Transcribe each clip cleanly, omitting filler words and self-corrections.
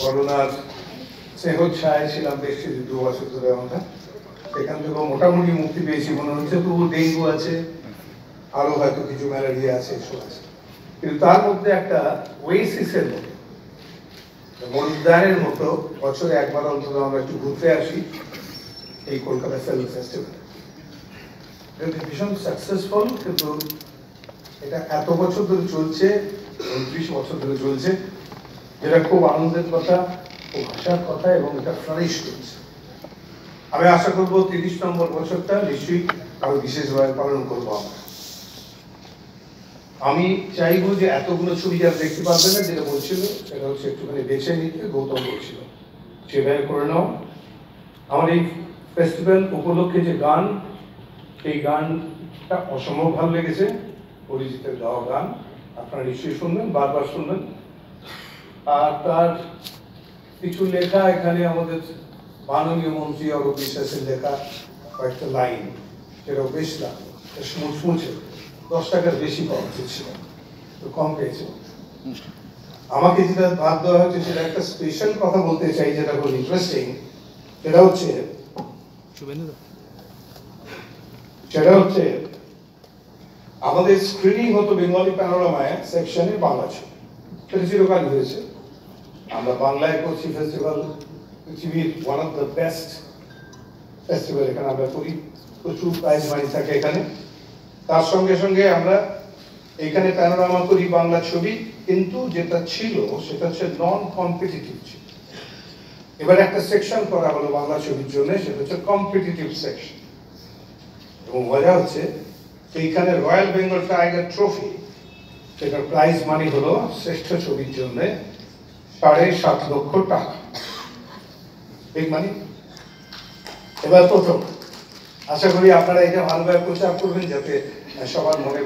করোনার স্নেহচ্ছায় ছিলাম বেশ কিছু 2 বছর ধরে আমরা, সেখান থেকে মোটামুটি মুক্তি পেয়েছি মনে হচ্ছে। তবু ডেঙ্গু আছে, আরো হয়তো কিছু ম্যালেরিয়া আছে, এসব আছে, কিন্তু তার মধ্যে একটা ওয়েসিসের মতো, মরুদ্যানের মতো বছরে একবার অন্তত আমরা একটু ঘুরতে আসি এই কলকাতা ফিল্ম ফেস্টিভ্যাল। এটা ভীষণ সাকসেসফুল, কিন্তু এটা এত বছর ধরে চলছে, 29 বছর ধরে চলছে, যেটা খুব আনন্দের কথা, খুব আশার কথা, এবং এটা ফ্লারিশ করছে। আমি আশা করবো 30 নম্বর বছরটা নিশ্চয়ই আরো বিশেষভাবে পালন করবো আমরা। আমি চাইবো যে এতগুলো ছবি যারা দেখতে পারবে না, যেটা বলছিল সেটা হচ্ছে একটুখানি বেছে নিতে, গৌতম বলছিল সেভাবে করে নাও। আমার এই ফেস্টিভ্যাল উপলক্ষে যে গান, সেই গানটা অসম্ভব ভালো লেগেছে, অরিজিতের গাওয়া গান, আপনারা নিশ্চয়ই শুনবেন, বারবার শুনবেন। আর তার কিছু লেখা এখানে আমাদের মাননীয় মন্ত্রী অরূপ বিশ্বাসের লেখা কয়েকটা লাইন, সেটাও বেশ লাগলো, মুচমুচে। 10 টাকার বেশি পাওয়া উচিত ছিল, তো কম পেয়েছে। আমাকে যেটা ভাব দেওয়া হচ্ছে সেটা একটা স্পেশাল কথা বলতে চাই, যেটা খুব ইন্টারেস্টিং। সেটা হচ্ছে আমাদের স্ক্রিনিং হতো বেঙ্গলি প্যানোরামায় সেকশনে বাংলা ছবি, সেটা চিরকালই হয়েছে। আমরা বাংলায় করছি ফেস্টিভ্যাল, পৃথিবীর one of the best festival এখানে আমরা করি, প্রচুর প্রাইজ মানি থাকে এখানে। তার সঙ্গে সঙ্গে আমরা এখানে প্যানোরামা করি বাংলা ছবি, কিন্তু যেটা ছিল সেটা হচ্ছে নন কম্পিটিটিভ ছিল। এবার একটা সেকশন করা হলো বাংলা ছবির জন্য, সেটা হচ্ছে কম্পিটিটিভ সেকশন। এবং মজা হচ্ছে এইখানে রয়্যাল বেঙ্গল টাইগার ট্রফি, সেটার প্রাইজ মানি হলো শ্রেষ্ঠ ছবির জন্য 7.5 লক্ষ টাকা, বিগ মানি। এবার প্রথম আশা করি আপনারা এটা ভালোভাবে প্রচার করবেন, যাতে সবার মনে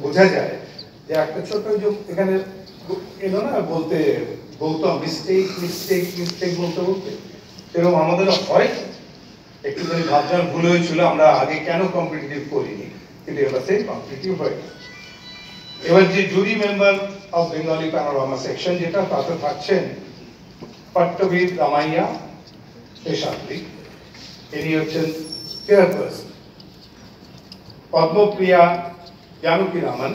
বোঝা যায় যে একটা ছোট এখানে এলো না বলতে, গৌতম মিস্টেক মিস্টেক মিস্টেক বলতে বলতে, এরকম আমাদের হয় একটুখানি ভাবনার ভুল হয়েছিল, আমরা আগে কেন কম্পিটিটিভ করিনি, কিন্তু এবার সেই কম্পিটিটিভ হয়ে গেছে। এবার যে জুরি member of Bengali panorama section, যেটা তাতে থাকছেন পট্টবীর রামাইয়া শেষাদ্রি, ইনি হচ্ছেন চেয়ারপারসন, পদ্মপ্রিয়া জানকী রামান